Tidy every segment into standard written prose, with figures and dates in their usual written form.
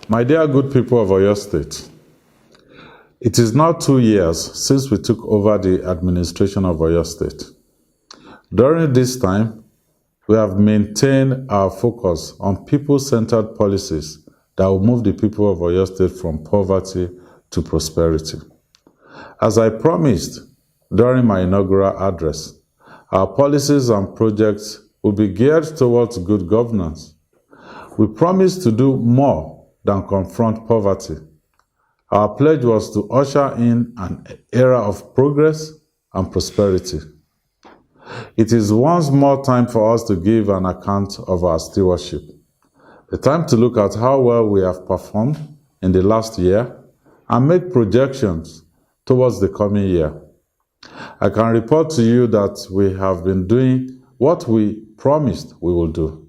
My dear good people of Oyo State, it is now 2 years since we took over the administration of Oyo State. During this time, we have maintained our focus on people-centered policies that will move the people of Oyo State from poverty to prosperity. As I promised during my inaugural address, our policies and projects will be geared towards good governance. We promised to do more than confront poverty. Our pledge was to usher in an era of progress and prosperity. It is once more time for us to give an account of our stewardship. The time to look at how well we have performed in the last year and make projections towards the coming year. I can report to you that we have been doing what we promised we will do.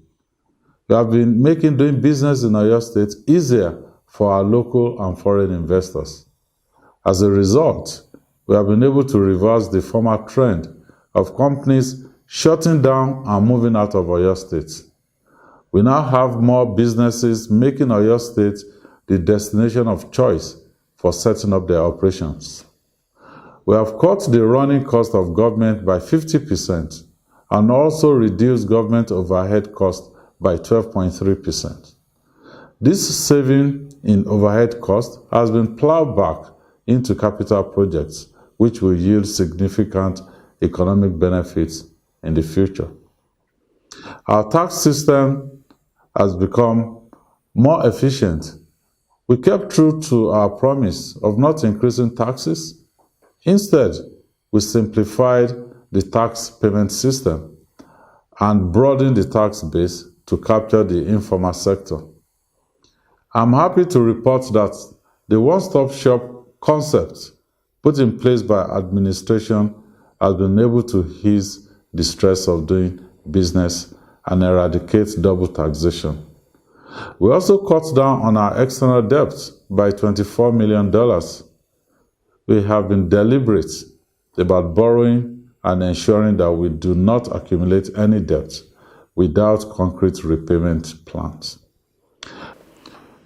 We have been making doing business in Oyo State easier for our local and foreign investors. As a result, we have been able to reverse the former trend of companies shutting down and moving out of Oyo State. We now have more businesses making Oyo State the destination of choice for setting up their operations. We have cut the running cost of government by 50% and also reduced government overhead cost by 12.3%. This saving in overhead cost has been plowed back into capital projects, which will yield significant economic benefits in the future. Our tax system has become more efficient. We kept true to our promise of not increasing taxes. Instead, we simplified the tax payment system and broadened the tax base to capture the informal sector. I'm happy to report that the one-stop shop concept put in place by administration has been able to ease the stress of doing business and eradicate double taxation. We also cut down on our external debt by $24 million. We have been deliberate about borrowing and ensuring that we do not accumulate any debt without concrete repayment plans.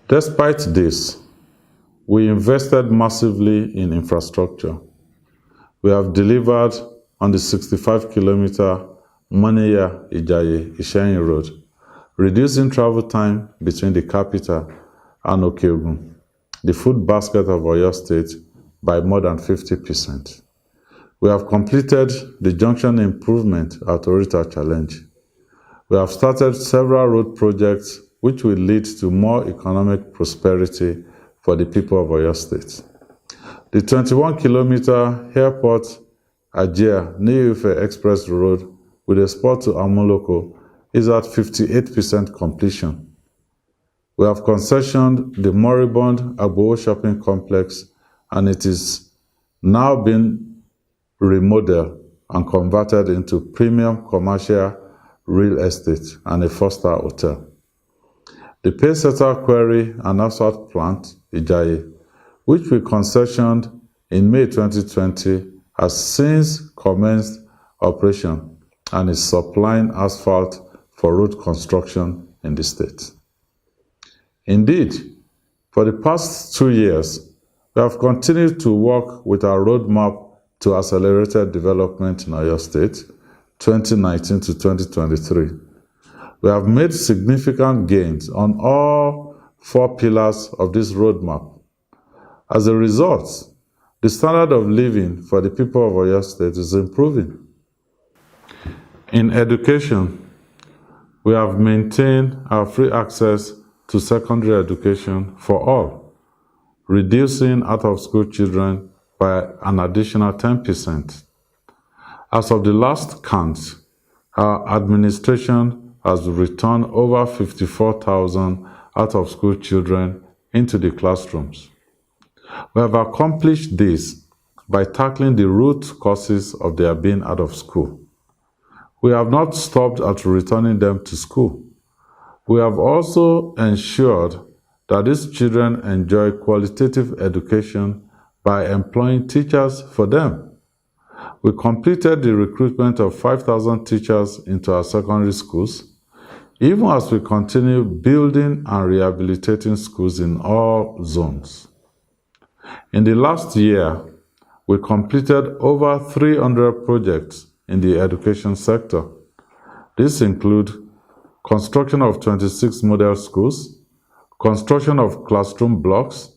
Despite this, we invested massively in infrastructure. We have delivered on the 65-kilometer Moniya-Ijaye-Isheyin Road, reducing travel time between the capital and Okeogun, the food basket of Oyo State, by more than 50%. We have completed the junction improvement at Orita Challenge. We have started several road projects which will lead to more economic prosperity for the people of Oyo State. The 21-kilometer airport Ajia-Niufe Express Road with a spur to Amuloko is at 58% completion. We have concessioned the moribund Agbowo shopping complex, and it is now being remodeled and converted into premium commercial real estate and a four-star hotel. The Paysetter Quarry and Asphalt Plant, Ijaye, which we concessioned in May 2020, has since commenced operation and is supplying asphalt for road construction in the state. Indeed, for the past 2 years, we have continued to work with our roadmap to accelerated development in Oyo State, 2019 to 2023. We have made significant gains on all 4 pillars of this roadmap. As a result, the standard of living for the people of Oyo State is improving. In education, we have maintained our free access to secondary education for all, reducing out-of-school children by an additional 10%. As of the last count, our administration has returned over 54,000 out-of-school children into the classrooms. We have accomplished this by tackling the root causes of their being out of school. We have not stopped at returning them to school. We have also ensured that these children enjoy qualitative education by employing teachers for them. We completed the recruitment of 5,000 teachers into our secondary schools, even as we continue building and rehabilitating schools in all zones. In the last year, we completed over 300 projects in the education sector. These include construction of 26 model schools, construction of classroom blocks,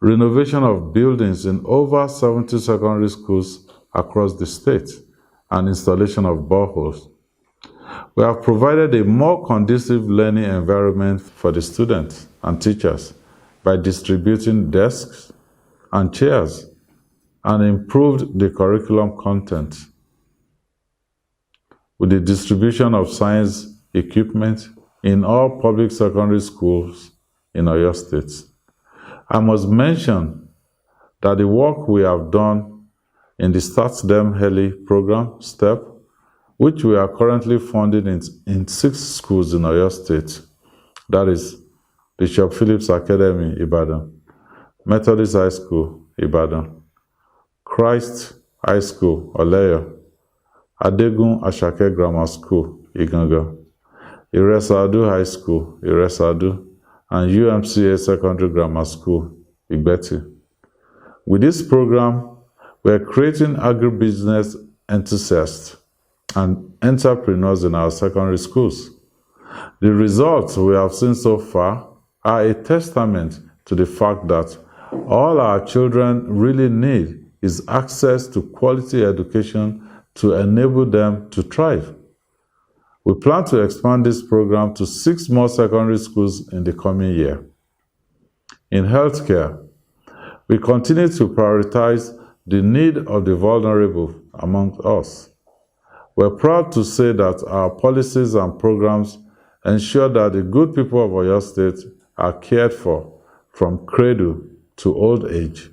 renovation of buildings in over 70 secondary schools across the state, and installation of boreholes. We have provided a more conducive learning environment for the students and teachers by distributing desks and chairs and improved the curriculum content with the distribution of science equipment in all public secondary schools in Oyo State. I must mention that the work we have done in the Start Them Early program, STEP, which we are currently funding in 6 schools in Oyo State, that is Bishop Phillips Academy, Ibadan, Methodist High School, Ibadan, Christ High School, Oleyo, Adegun Ashake Grammar School, Iganga, Iresadu High School, Iresadu, and UMCA Secondary Grammar School, Igbeti. With this program, we are creating agribusiness enthusiasts and entrepreneurs in our secondary schools. The results we have seen so far are a testament to the fact that all our children really need is access to quality education to enable them to thrive. We plan to expand this program to 6 more secondary schools in the coming year. In healthcare, we continue to prioritize the need of the vulnerable among us. We're proud to say that our policies and programs ensure that the good people of Oyo State are cared for from cradle to old age.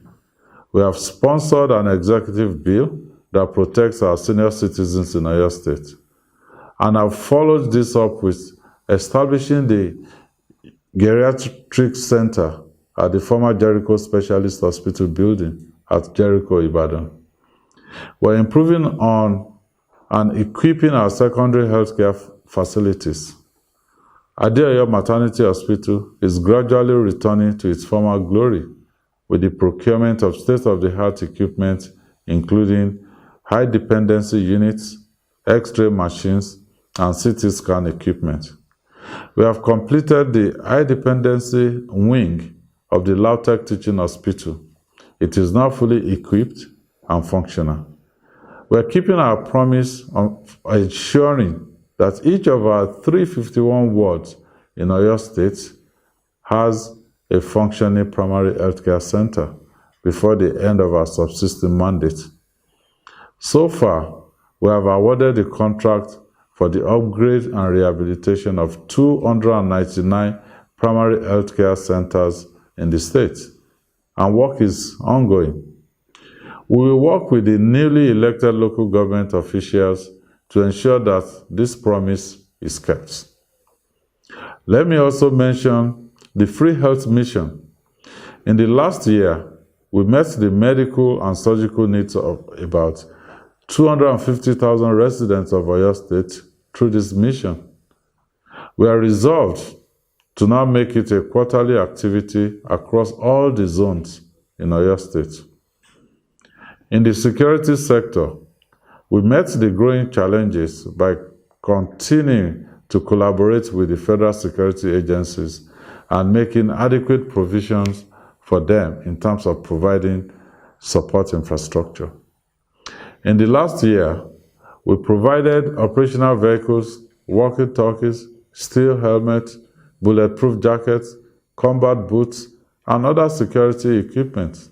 We have sponsored an executive bill that protects our senior citizens in Oyo State, and have followed this up with establishing the Geriatric Center at the former Jericho Specialist Hospital building at Jericho, Ibadan. We're improving on and equipping our secondary healthcare facilities. Adeoyo Maternity Hospital is gradually returning to its former glory with the procurement of state-of-the-art equipment, including high-dependency units, X-ray machines, and CT scan equipment. We have completed the high-dependency wing of the Lautech Teaching Hospital. It is now fully equipped and functional. We are keeping our promise of ensuring that each of our 351 wards in Oyo State has a functioning primary healthcare center before the end of our subsisting mandate. So far, we have awarded the contract for the upgrade and rehabilitation of 299 primary healthcare centers in the state, and work is ongoing. We will work with the newly elected local government officials to ensure that this promise is kept. Let me also mention the Free Health Mission. In the last year, we met the medical and surgical needs of about 250,000 residents of Oyo State through this mission. We are resolved to now make it a quarterly activity across all the zones in Oyo State. In the security sector, we met the growing challenges by continuing to collaborate with the federal security agencies and making adequate provisions for them in terms of providing support infrastructure. In the last year, we provided operational vehicles, walkie-talkies, steel helmets, bulletproof jackets, combat boots, and other security equipment.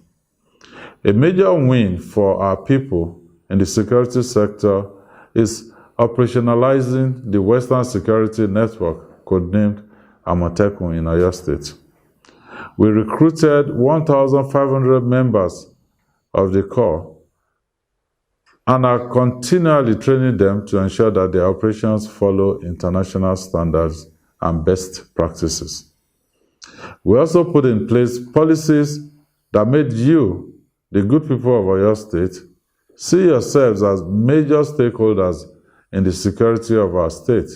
A major win for our people in the security sector is operationalizing the Western Security Network, codenamed Amotekun, in Oyo State. We recruited 1,500 members of the Corps and are continually training them to ensure that their operations follow international standards and best practices. We also put in place policies that made you, the good people of Oyo State, see yourselves as major stakeholders in the security of our state.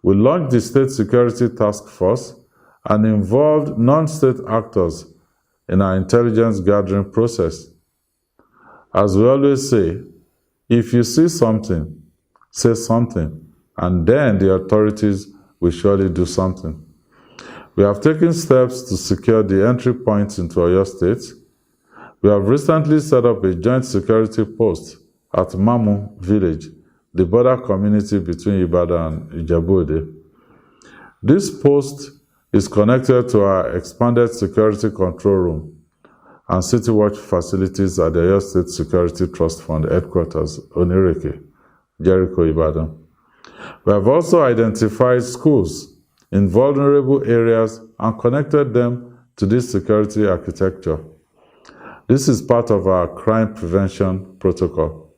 We launched the State Security Task Force and involved non-state actors in our intelligence gathering process. As we always say, if you see something, say something, and then the authorities will surely do something. We have taken steps to secure the entry points into Oyo State. We have recently set up a joint security post at Mamu village, the border community between Ibadan and Ijebu-Ode. This post is connected to our expanded security control room and City Watch facilities at the Oyo State Security Trust Fund headquarters, Onireke, Jericho, Ibadan. We have also identified schools in vulnerable areas and connected them to this security architecture. This is part of our crime prevention protocol.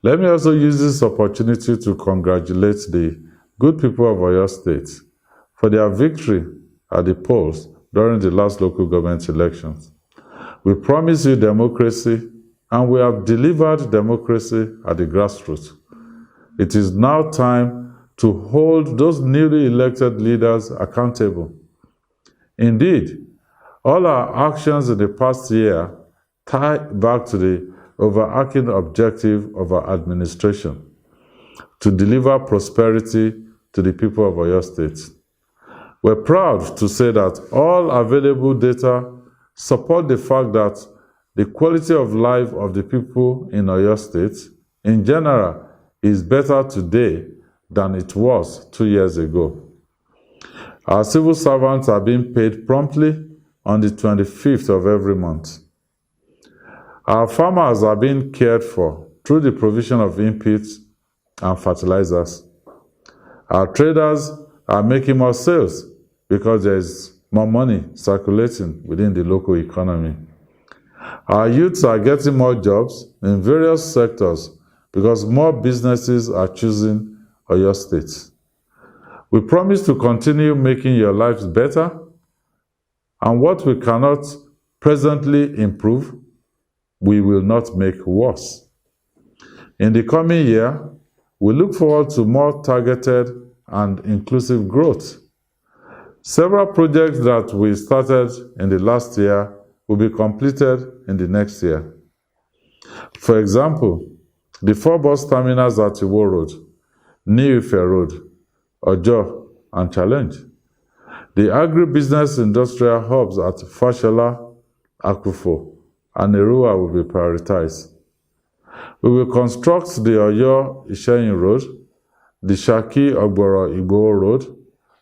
Let me also use this opportunity to congratulate the good people of Oyo State for their victory at the polls during the last local government elections. We promised you democracy, and we have delivered democracy at the grassroots. It is now time to hold those newly elected leaders accountable. Indeed, all our actions in the past year tie back to the overarching objective of our administration: to deliver prosperity to the people of Oyo State. We're proud to say that all available data support the fact that the quality of life of the people in Oyo State in general is better today than it was 2 years ago. Our civil servants are being paid promptly on the 25th of every month. Our farmers are being cared for through the provision of inputs and fertilizers. Our traders are making more sales because there is more money circulating within the local economy. Our youths are getting more jobs in various sectors because more businesses are choosing Oyo State. We promise to continue making your lives better, and what we cannot presently improve, we will not make worse. In the coming year, we look forward to more targeted and inclusive growth. Several projects that we started in the last year will be completed in the next year. For example, the 4 bus terminals at Iwo Road, New Ife Road, Ojo, and Challenge. The agribusiness industrial hubs at Fashola, Akufo, and Erua will be prioritized. We will construct the Oyo Isheyin Road, the Shaki Ogboro Igboho Road,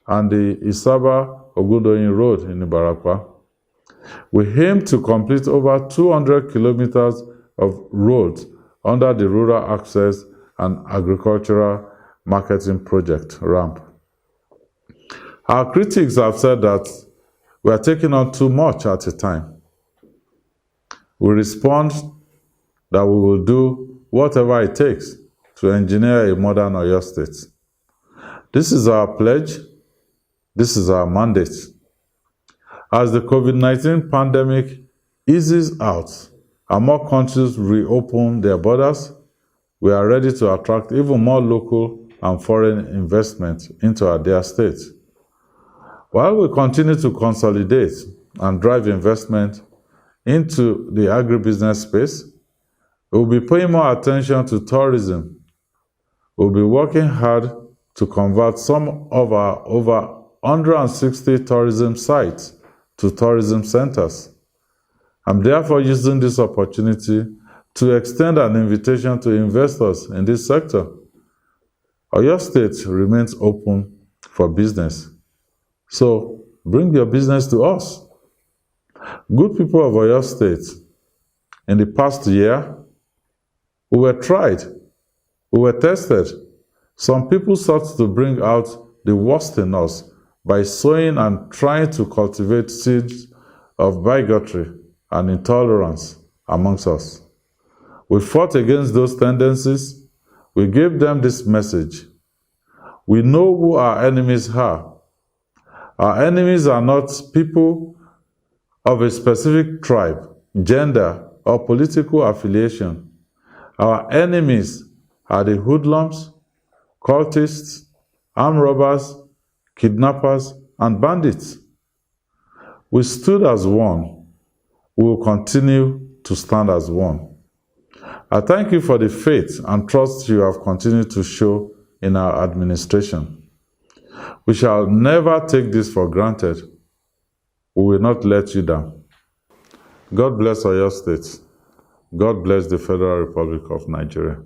and the Isaba Ogudoyin Road in Ibarakwa. We aim to complete over 200 kilometers of roads under the Rural Access and Agricultural Marketing Project, RAMP. Our critics have said that we are taking on too much at a time. We respond that we will do whatever it takes to engineer a modern Oyo State. This is our pledge. This is our mandate. As the COVID-19 pandemic eases out and more countries reopen their borders, we are ready to attract even more local and foreign investment into our dear state. While we continue to consolidate and drive investment into the agribusiness space, we will be paying more attention to tourism. We will be working hard to convert some of our over 160 tourism sites to tourism centers. I'm therefore using this opportunity to extend an invitation to investors in this sector. Oyo State remains open for business. So bring your business to us. Good people of Oyo State, in the past year, we were tried, we were tested. Some people sought to bring out the worst in us by sowing and trying to cultivate seeds of bigotry and intolerance amongst us. We fought against those tendencies. We gave them this message. We know who our enemies are. Our enemies are not people of a specific tribe, gender, or political affiliation. Our enemies are the hoodlums, cultists, armed robbers, kidnappers, and bandits. We stood as one. We will continue to stand as one. I thank you for the faith and trust you have continued to show in our administration. We shall never take this for granted. We will not let you down. God bless Oyo State. God bless the Federal Republic of Nigeria.